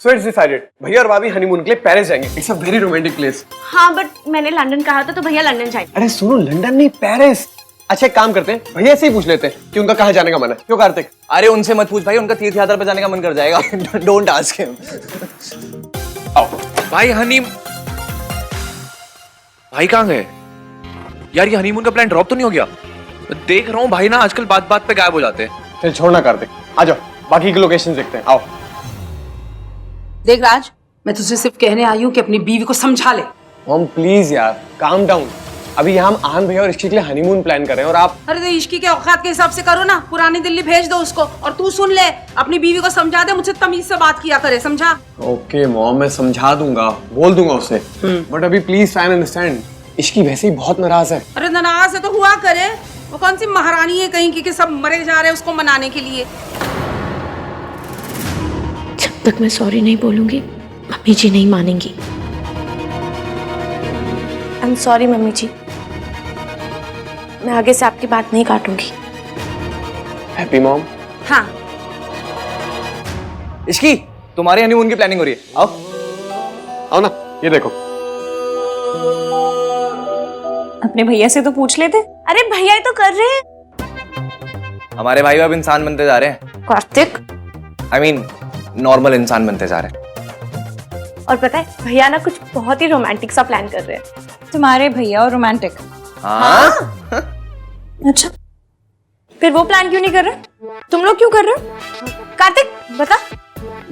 So it's decided. भैया और भाभी हनीमून के लिए पेरिस जाएंगे. It's a very romantic place. हाँ बट मैंने लंदन कहा था तो भैया लंदन जाएंगे. अरे सुनो, लंदन नहीं पेरिस. अच्छा एक काम करते हैं, भैया से ही पूछ लेते हैं कि उनका कहाँ जाने का मन है. क्यों कार्तिक? अरे उनसे मत पूछ भाई, उनका तीर्थ यात्रा पे जाने का मन कर जाएगा. Don't ask him. आओ. भाई भाई कहाँ गए यार? ये हनीमून का प्लान ड्रॉप तो नहीं हो गया? देख रहा हूँ भाई ना आजकल बात बात पे गायब हो जाते हैं. चल छोड़ना कार्तिक, आ जाओ बाकी की लोकेशन देखते हैं. आओ. देख राज, मैं तुझसे सिर्फ कहने आई हूँ कि अपनी बीवी को समझा ले. मॉम प्लीज यार, काम डाउन. अभी यहाँ हम आन भैया और इश्की के लिए हनीमून प्लान कर रहे हैं और आप. अरे तो इश्की के औकात के हिसाब से करो ना. पुरानी दिल्ली भेज दो उसको और तू सुन ले, अपनी बीवी को समझा दे, मुझसे तमीज से बात किया करे. समझा? ओके मॉम, मैं समझा दूंगा, बोल दूंगा उसे. बट अभी please try and understand. Ishki वैसे ही बहुत नाराज है. अरे नाराज है तो हुआ करे. वो कौन सी महारानी है कहीं की कि सब मरे जा रहे हैं उसको मनाने के लिए. जब तक मैं सॉरी नहीं बोलूंगी मम्मी जी नहीं मानेंगी. आई एम सॉरी मम्मी जी, मैं आगे से आपकी बात नहीं काटूंगी. Happy mom. हाँ. इश्की, तुम्हारे हनीमून की प्लानिंग हो रही है. आओ आओ ना, ये देखो. अपने भैया से तो पूछ लेते. अरे भैया ही तो कर रहे हैं. हमारे भाई अब इंसान बनते जा रहे हैं. कार्तिक. आई मीन नॉर्मल इंसान बनते जा रहे हैं. और पता है भैया ना कुछ बहुत ही रोमांटिक सा प्लान कर रहे हैं. तुम्हारे भैया और रोमांटिक? हाँ? अच्छा, फिर वो प्लान क्यों नहीं कर रहे? तुम लोग क्यों कर रहे हो? कार्तिक बता.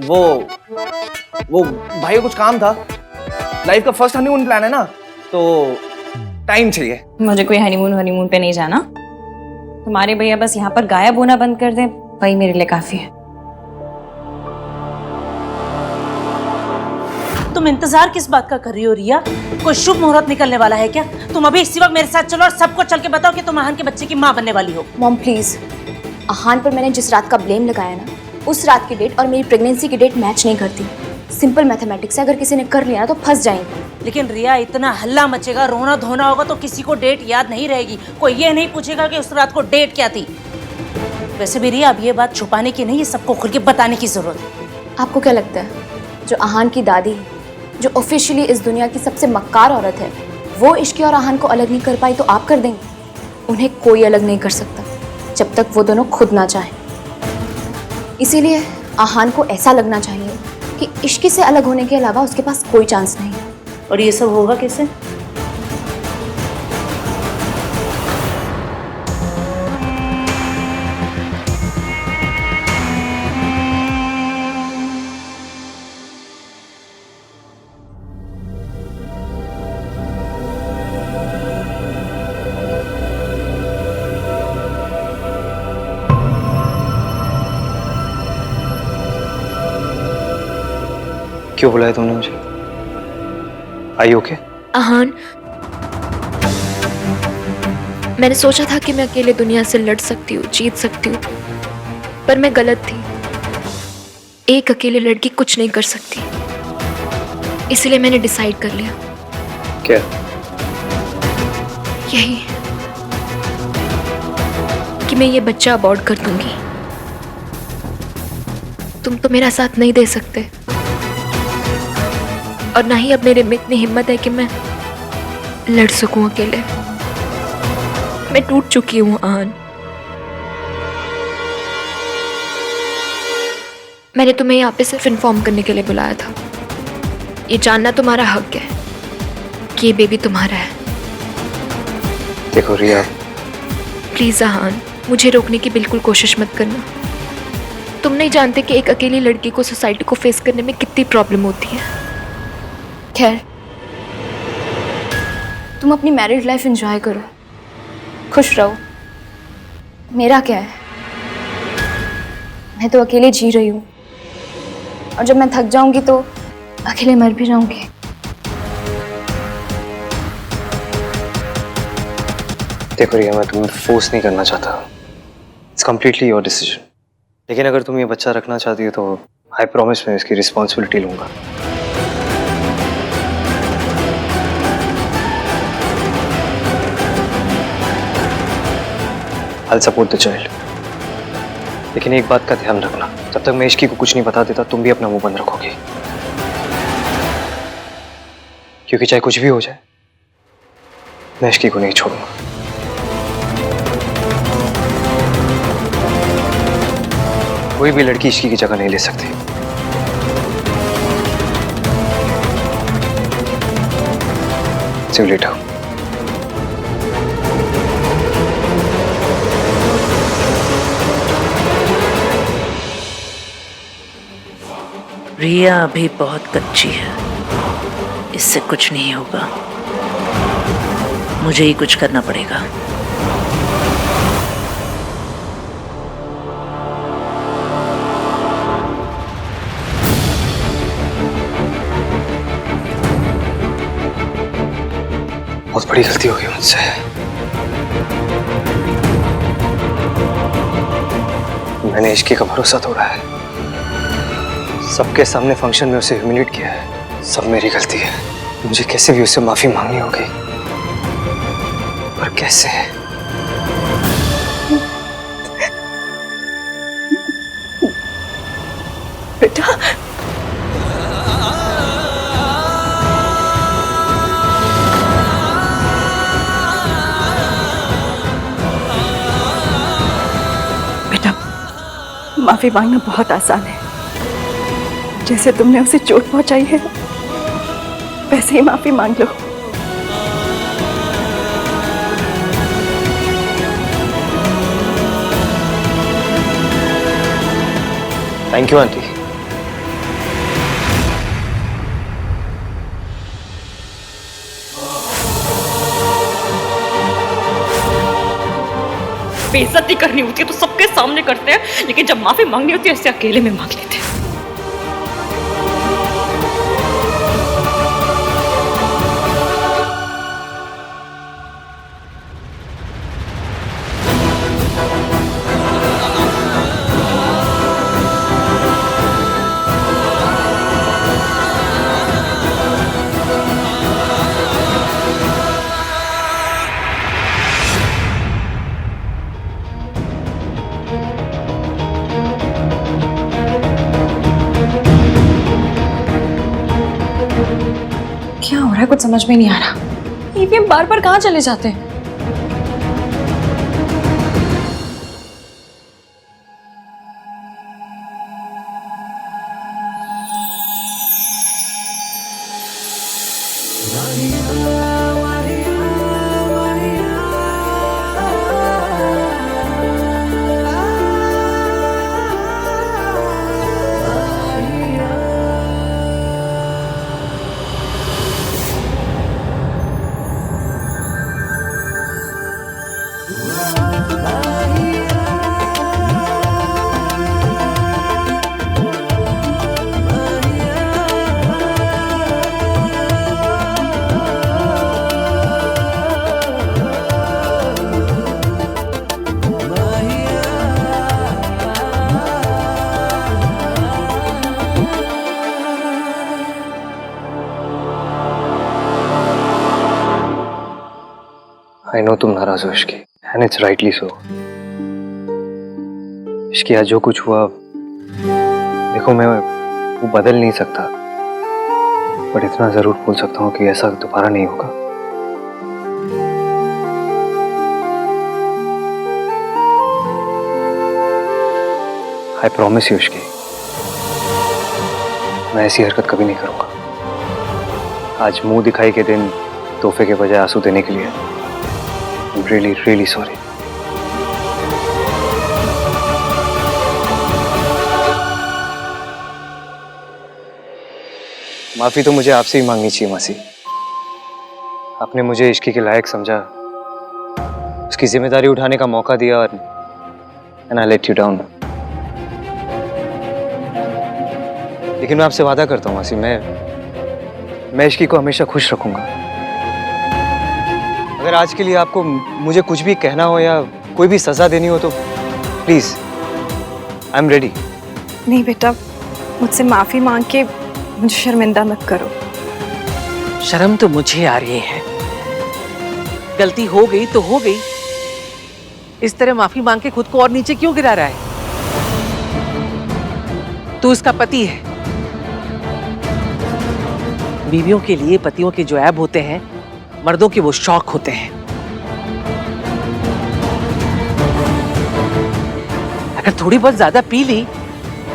वो भाई को कुछ काम था. लाइफ का फर्स्ट हनीमून प्लान है ना, तो टाइम चाहिए. मुझे कोई हनीमून पे नहीं जाना. तुम्हारे भैया बस यहाँ पर गायब होना बंद कर दे, वही मेरे लिए काफी है. तुम इंतजार किस बात का कर रही हो रिया? कोई शुभ मुहूर्त निकलने वाला है क्या? तुम अभी इसी वक्त मेरे साथ चलो और सबको चल के बताओ कि तुम आहान के बच्चे की माँ बनने वाली हो. मॉम प्लीज, आहान पर मैंने जिस रात का ब्लेम लगाया ना, उस रात की डेट और मेरी प्रेगनेंसी की डेट मैच नहीं करती. सिंपल मैथमेटिक्स है, अगर किसी ने कर लिया ना तो फंस जाएंगे. लेकिन रिया इतना हल्ला मचेगा, रोना धोना होगा तो किसी को डेट याद नहीं रहेगी. कोई ये नहीं पूछेगा कि उस रात को डेट क्या थी. वैसे भी रिया अब ये बात छुपाने की नहीं, ये सबको खुल के बताने की जरूरत है. आपको क्या लगता है, जो आहान की दादी है, जो ऑफिशियली इस दुनिया की सबसे मक्कार औरत है, वो इश्की और आहान को अलग नहीं कर पाई तो आप कर देंगे? उन्हें कोई अलग नहीं कर सकता जब तक वो दोनों खुद ना चाहें. इसीलिए आहान को ऐसा लगना चाहिए कि इश्की से अलग होने के अलावा उसके पास कोई चांस नहीं है. और ये सब होगा कैसे? क्यों बुलाया तुमने मुझे? आई ओके? आहान, मैंने सोचा था कि मैं अकेले दुनिया से लड़ सकती हूँ, जीत सकती हूँ, पर मैं गलत थी. एक अकेले लड़की कुछ नहीं कर सकती, इसलिए मैंने डिसाइड कर लिया. क्या? यही कि मैं ये बच्चा अबॉर्ट कर दूंगी. तुम तो मेरा साथ नहीं दे सकते और ना ही अब मेरे में इतनी हिम्मत है कि मैं लड़ सकूं अकेले. मैं टूट चुकी हूं आहान. मैंने तुम्हें यहाँ पे सिर्फ इन्फॉर्म करने के लिए बुलाया था. ये जानना तुम्हारा हक है कि ये बेबी तुम्हारा है. देखो रिया, प्लीज आहान, मुझे रोकने की बिल्कुल कोशिश मत करना. तुम नहीं जानते कि एक अकेली लड़की को सोसाइटी को फेस करने में कितनी प्रॉब्लम होती है. खैर, तुम अपनी मैरिड लाइफ एंजॉय करो, खुश रहो. मेरा क्या है, मैं तो अकेले जी रही हूँ और जब मैं थक जाऊंगी तो अकेले मर भी जाऊंगी. देखो रिया, मैं तुम्हें फोर्स नहीं करना चाहता. It's completely your decision. लेकिन अगर तुम ये बच्चा रखना चाहती हो तो आई प्रॉमिस मैं इसकी रिस्पॉन्सिबिलिटी लूंगा. I'll support the child. लेकिन एक बात का ध्यान रखना, जब तक मैं इश्की को कुछ नहीं बता देता तुम भी अपना मुंह बंद रखोगी, क्योंकि चाहे कुछ भी हो जाए मैं इश्की को नहीं छोड़ूंगा। कोई भी लड़की इश्की की जगह नहीं ले सकती। See you later. रिया अभी बहुत कच्ची है, इससे कुछ नहीं होगा, मुझे ही कुछ करना पड़ेगा। बहुत बड़ी गलती हो गई मुझसे। मैंने इश्की का भरोसा तोड़ा है, सबके सामने फंक्शन में उसे ह्यूमिलेट किया है, सब मेरी गलती है। मुझे कैसे भी उससे माफी मांगनी होगी, पर कैसे? बेटा माफी मांगना बहुत आसान है। जैसे तुमने उसे चोट पहुंचाई है वैसे ही माफी मांग लो। Thank you aunty. बेइज्जती करनी होती है तो सबके सामने करते हैं, लेकिन जब माफी मांगनी होती है ऐसे अकेले में मांग लेते हैं। क्या हो रहा है, कुछ समझ में नहीं आ रहा। ईवीएम बार बार कहाँ चले जाते हैं? I know तुम नाराज हो Ishki, and it's rightly so। Ishki आज जो कुछ हुआ, देखो मैं वो बदल नहीं सकता, पर इतना जरूर बोल सकता हूँ कि ऐसा दोबारा नहीं होगा। I promise you इश्की, मैं ऐसी हरकत कभी नहीं करूँगा। आज मुंह दिखाई के दिन तोहफे के बजाय आंसू देने के लिए I'm really, really sorry। माफी तो मुझे आपसे ही मांगनी चाहिए मासी। आपने मुझे इश्की के लायक समझा, उसकी जिम्मेदारी उठाने का मौका दिया और and I let you down। लेकिन मैं आपसे वादा करता हूँ मासी, मैं इश्की को हमेशा खुश रखूंगा। अगर आज के लिए आपको मुझे कुछ भी कहना हो या कोई भी सजा देनी हो तो प्लीज आई एम रेडी। नहीं बेटा, मुझसे माफी मांग के मुझे शर्मिंदा मत करो। शर्म तो मुझे आ रही है, गलती हो गई तो हो गई, इस तरह माफी मांग के खुद को और नीचे क्यों गिरा रहा है? तू इसका पति है। बीवियों के लिए पतियों के जो ऐब होते हैं, मर्दों के वो शौक होते हैं। अगर थोड़ी बहुत ज्यादा पी ली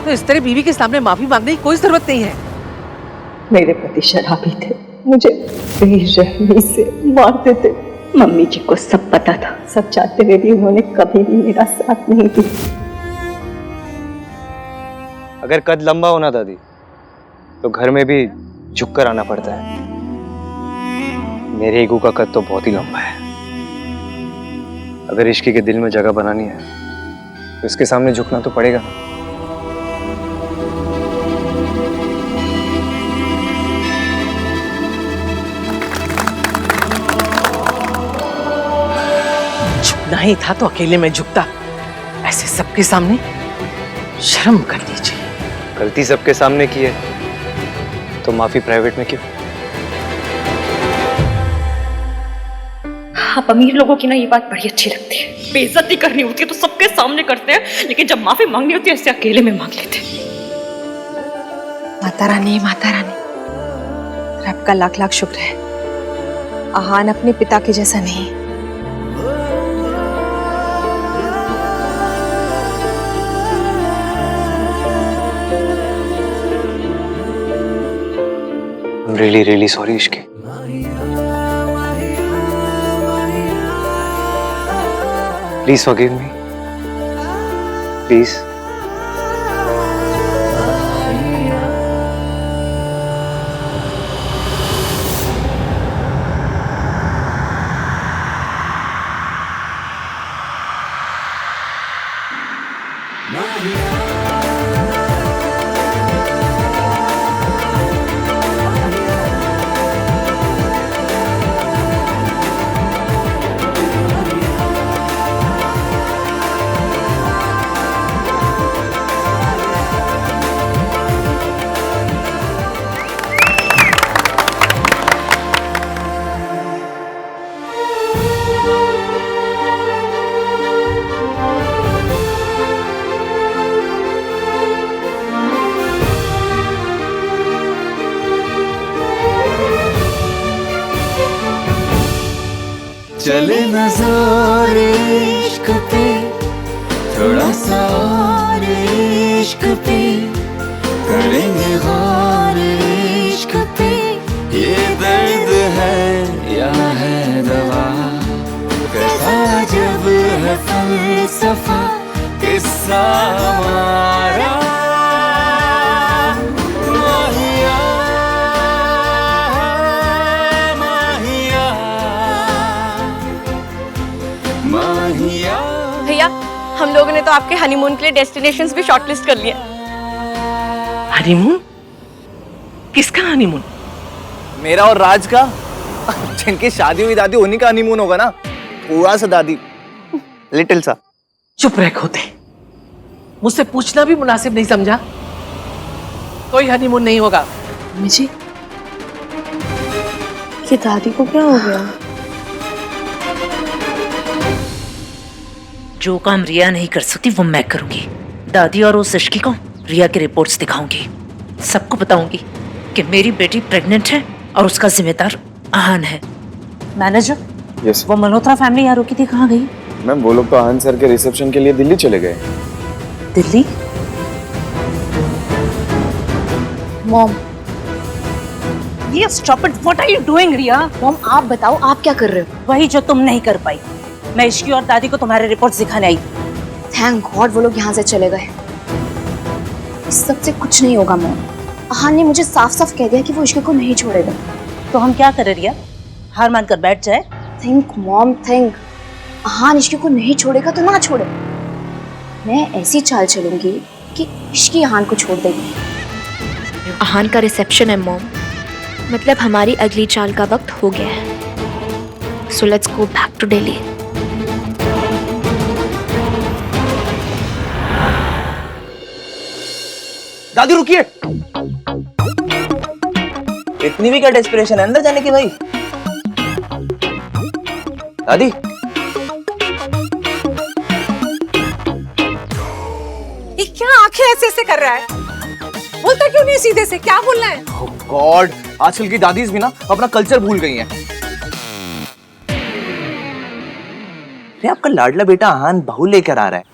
तो इस तरह बीवी के सामने माफी मांगने की कोई जरूरत नहीं है। मेरे पति शराबी थे, मुझे बेरहमी से मारते थे। मम्मी जी को सब पता था, सब चाहते हुए भी उन्होंने कभी भी मेरा साथ नहीं दिया। अगर कद लंबा होना दादी तो घर में भी झुककर आना पड़ता है। मेरे ईगो का कद तो बहुत ही लंबा है। अगर इश्की के दिल में जगह बनानी है तो इसके सामने झुकना तो पड़ेगा। झुकना ही था तो अकेले में झुकता, ऐसे सबके सामने शर्म कर लीजिए। गलती सबके सामने की है तो माफी प्राइवेट में क्यों? आप अमीर लोगों की ना ये बात बड़ी अच्छी लगती है। बेइज्जती करनी होती है तो सबके सामने करते हैं, लेकिन जब माफी मांगनी होती है ऐसे अकेले में मांग लेते हैं। माता रानी, माता रानी, रब का लाख लाख शुक्र है, आहान अपने पिता के जैसा नहीं। I'm really, really sorry, Ishki. Please forgive me. Please. चले नजर इश्क पे, थोड़ा सा और इश्क पे, करेंगे गौर इश्क पे। ये दर्द है या है दवा, कैसा जब है फलसफा, किस्सा हमारा माहिया माहिया माहिया। भैया, हम लोगों ने तो आपके हनीमून के लिए डेस्टिनेशंस भी शॉर्टलिस्ट कर लिए। हनीमून? किसका हनीमून? मेरा और राज का। जिनकी शादी हुई दादी उन्हीं का हनीमून होगा ना, पूरा सा दादी, लिटिल सा। चुप रह खोते, मुझसे पूछना भी मुनासिब नहीं समझा। कोई हनीमून नहीं होगा। मम्मी जी, ये दादी को क्या हो गया? जो काम रिया नहीं कर सकती वो मैं करूंगी। दादी और उस इश्की को रिया की रिपोर्ट्स दिखाऊंगी। सबको बताऊंगी कि मेरी बेटी प्रेग्नेंट है और उसका जिम्मेदार आहान है। Manager, yes. वो मल्होत्रा फैमिली यहाँ रुकी थी, कहाँ गई? मैम, वो लोग तो आहान सर के रिसेप्शन के लिए दिल्ली चले गए। दिल्ली? मॉम, ये stop it, what are you doing Riya? Mom आप बताओ, आप क्या कर रहे हो? वही जो तुम नहीं कर पाई। मैं इश्की और दादी को तुम्हारे रिपोर्ट्स दिखाने आई। थैंक गॉड वो लोग यहाँ से चले गए। इस सब से कुछ नहीं होगा मॉम। आहान ने मुझे साफ साफ कह दिया कि वो इश्की को नहीं छोड़ेगा। तो हम क्या करें रिया? हार मानकर बैठ जाए? Think mom, think. Aahan Ishqi को नहीं छोड़ेगा तो ना छोड़े। मैं ऐसी चाल चलूंगी कि इश्की आहान को छोड़ देगी। आहान का रिसेप्शन है मॉम, मतलब हमारी अगली चाल का वक्त हो गया है। So let's go back to Delhi. दादी रुकिए, इतनी भी क्या डेस्परेशन है अंदर जाने की भाई? दादी, ये क्या आंखें ऐसे ऐसे कर रहा है? बोलता क्यों नहीं सीधे से, क्या बोलना है? गॉड, आजकल की दादीज भी ना अपना कल्चर भूल गई हैं। अरे आपका लाडला बेटा आहान बहू लेकर आ रहा है।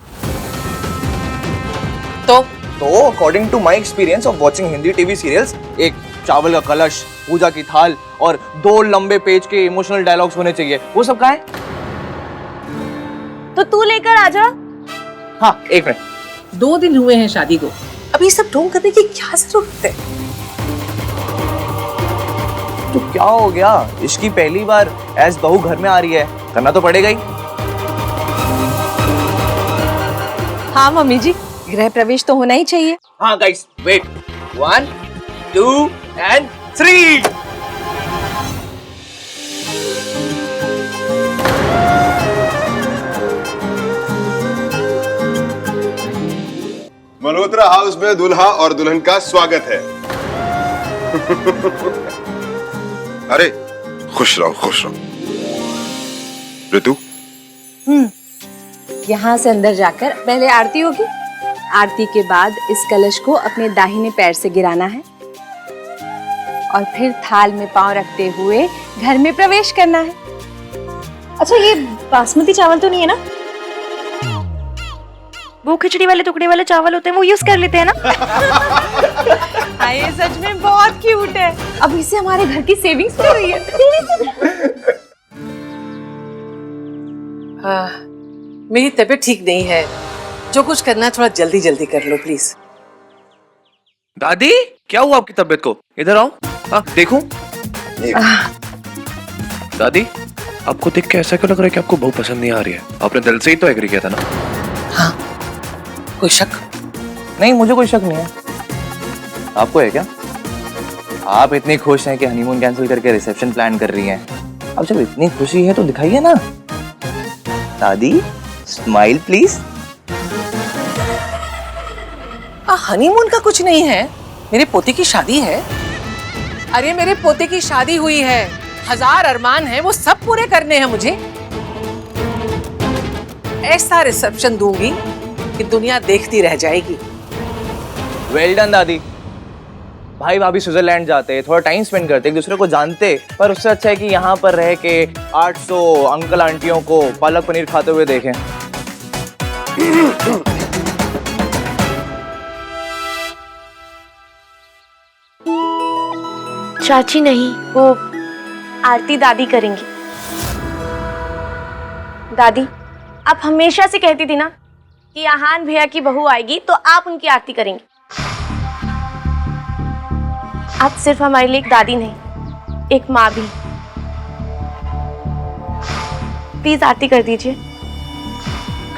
तो according to my experience of watching Hindi TV serials, एक चावल का कलश, पूजा की थाल और 2 लंबे पेज के इमोशनल डायलॉग्स होने चाहिए। वो सब कहाँ है? तो तू लेकर आ जा। हाँ, एक मिनट। 2 दिन हुए हैं शादी को, अभी सब ढोंग करने की क्या जरूरत है? तो क्या हो गया? इसकी पहली बार एज बहू घर में आ रही है, करना तो पड़ेगा ही। हाँ मम्मी जी, गृह प्रवेश तो होना ही चाहिए। हाँ guys, wait, 1, 2 and 3। Malhotra house में दुल्हा और दुल्हन का स्वागत है। अरे खुश रहो, खुश रहो। ऋतु, यहाँ से अंदर जाकर पहले आरती होगी। आरती के बाद इस कलश को अपने दाहिने पैर से गिराना है और फिर थाल में पांव रखते हुए घर में प्रवेश करना है। अच्छा, ये बासमती चावल तो नहीं है ना? वो खिचड़ी वाले टुकड़े वाले चावल होते हैं, वो यूज कर लेते हैं ना? हाँ, ये सच में बहुत क्यूट है। अब इससे हमारे घर की सेविंग्स भी हुई है। मेरी तबीयत ठीक नहीं है, जो कुछ करना है थोड़ा जल्दी जल्दी कर लो प्लीज। दादी, क्या हुआ आपकी तबीयत को? इधर आओ। हाँ, देखूं। दादी, आपको देख के ऐसा क्यों लग रहा है कि आपको बहू पसंद नहीं आ रही है? आपने दिल से ही तो एग्री किया था ना? हाँ, कोई शक? नहीं, मुझे कोई शक नहीं है। आपको है क्या? आप इतनी खुश हैं कि हनीमून कैंसिल करके रिसेप्शन प्लान कर रही हैं। अब जब इतनी खुशी है तो दिखाइए ना। दादी, स्माइल प्लीज। हनीमून का कुछ नहीं है, मेरे पोते की शादी है। अरे मेरे पोते की शादी हुई है, 1000 अरमान है, वो सब पूरे करने हैं मुझे। ऐसा रिसेप्शन दूंगी कि दुनिया देखती रह जाएगी। वेल डन दादी। भाई भाभी स्विट्जरलैंड जाते, थोड़ा टाइम स्पेंड करते, एक दूसरे को जानते, पर उससे अच्छा है कि यहाँ पर रह के 800 अंकल आंटियों को पालक पनीर खाते हुए देखें। चाची नहीं, वो आरती दादी करेंगी। दादी, आप हमेशा से कहती थी ना कि आहान भैया की बहू आएगी तो आप उनकी आरती करेंगी। आप सिर्फ हमारे लिए एक दादी नहीं, एक माँ भी। प्लीज आरती कर दीजिए।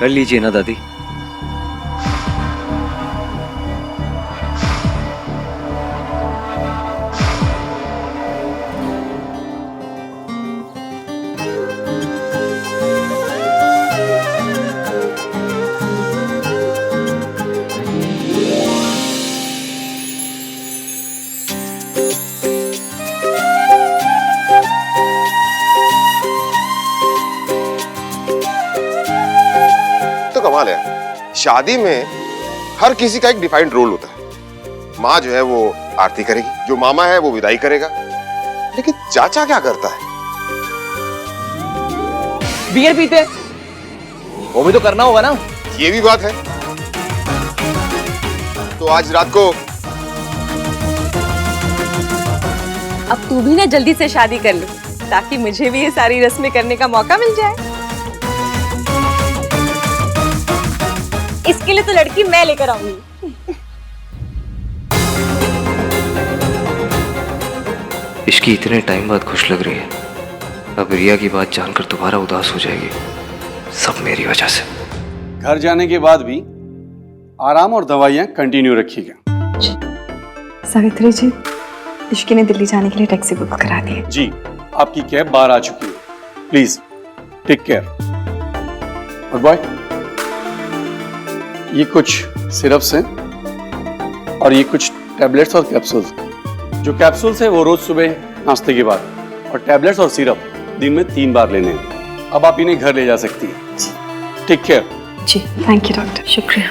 कर लीजिए ना दादी। कमाल है, शादी में हर किसी का एक डिफाइंड रोल होता है। माँ जो है वो आरती करेगी, जो मामा है वो विदाई करेगा, लेकिन चाचा क्या करता है? बियर पीते, वो भी तो करना होगा ना। ये भी बात है। तो आज रात को अब तू भी ना जल्दी से शादी कर ले, ताकि मुझे भी ये सारी रस्में करने का मौका मिल जाए। इसके लिए तो लड़की मैं लेकर आऊंगी। इश्की इतने टाइम बाद खुश लग रही है, अब रिया की बात जानकर दोबारा उदास हो जाएगी। सब मेरी वजह से। घर जाने के बाद भी आराम और दवाइयाँ कंटिन्यू रखिएगा। सावित्री जी, इश्की ने दिल्ली जाने के लिए टैक्सी बुक करा दी है। जी, आपकी कैब बाहर आ चुकी है। Please take care. Goodbye. ये कुछ सिरप्स हैं और ये कुछ टैबलेट्स और कैप्सूल्स। जो कैप्सूल्स है वो रोज सुबह नाश्ते के बाद, और टैबलेट्स और सिरप दिन में 3 बार लेने हैं। अब आप इन्हें घर ले जा सकती हैं। Take care. जी, थैंक यू डॉक्टर, शुक्रिया।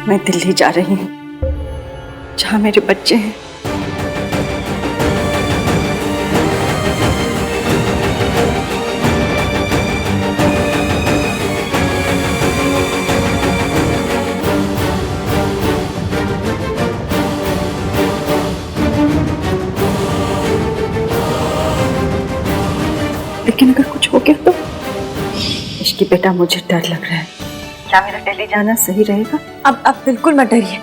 मैं दिल्ली जा रही हूँ, जहाँ मेरे बच्चे हैं। लेकिन अगर कुछ हो गया तो? इश्की बेटा, मुझे डर लग रहा है। क्या मेरा दिल्ली जाना सही रहेगा? अब बिल्कुल मत डरिए।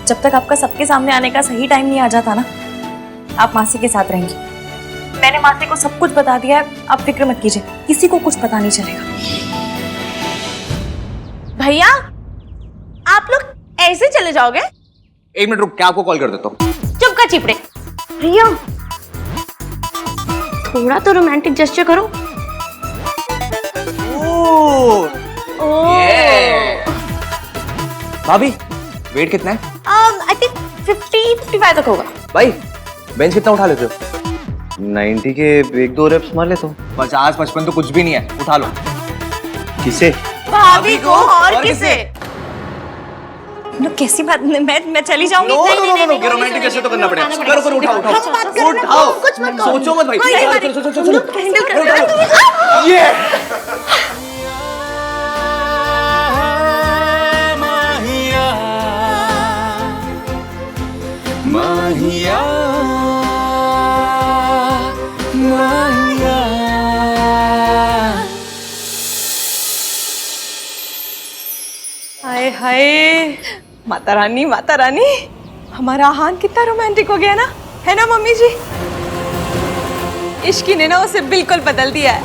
जब तक आपका सबके सामने आने का सही टाइम नहीं आ जाता ना, आप मासी के साथ रहेंगी। मैंने मासी को सब कुछ बता दिया है, आप फिक्र मत कीजिए, किसी को कुछ पता नहीं चलेगा। भैया, आप लोग ऐसे चले जाओगे? 1 मिनट रुक, क्या आपको कॉल कर देता हूँ। चुप कर चिपड़े। भैया, थोड़ा तो रोमांटिक जेस्चर करो। भाभी, वेट कितना है? आई थिंक 50-55 तक होगा। भाई, बेंच कितना उठा लेते हो? 90 के 1-2 रेप्स मार लेता हूँ। 50-55 तो कुछ भी नहीं है, उठा लो। किसे? भाभी को और किसे? कैसी बात, मैं चली जाऊंगी। नहीं, रोमांटिक कैसे तो करना पड़ेगा। करो करो, उठाओ उठाओ। कुछ मत करो। सोचो मत भाई। चलो हैंडल कर। ये माहिया माहिया। हाय हाय, माता रानी माता रानी, हमारा आहान कितना रोमांटिक हो गया ना, है ना मम्मी जी? इश्की ने ना उसे बिल्कुल बदल दिया है।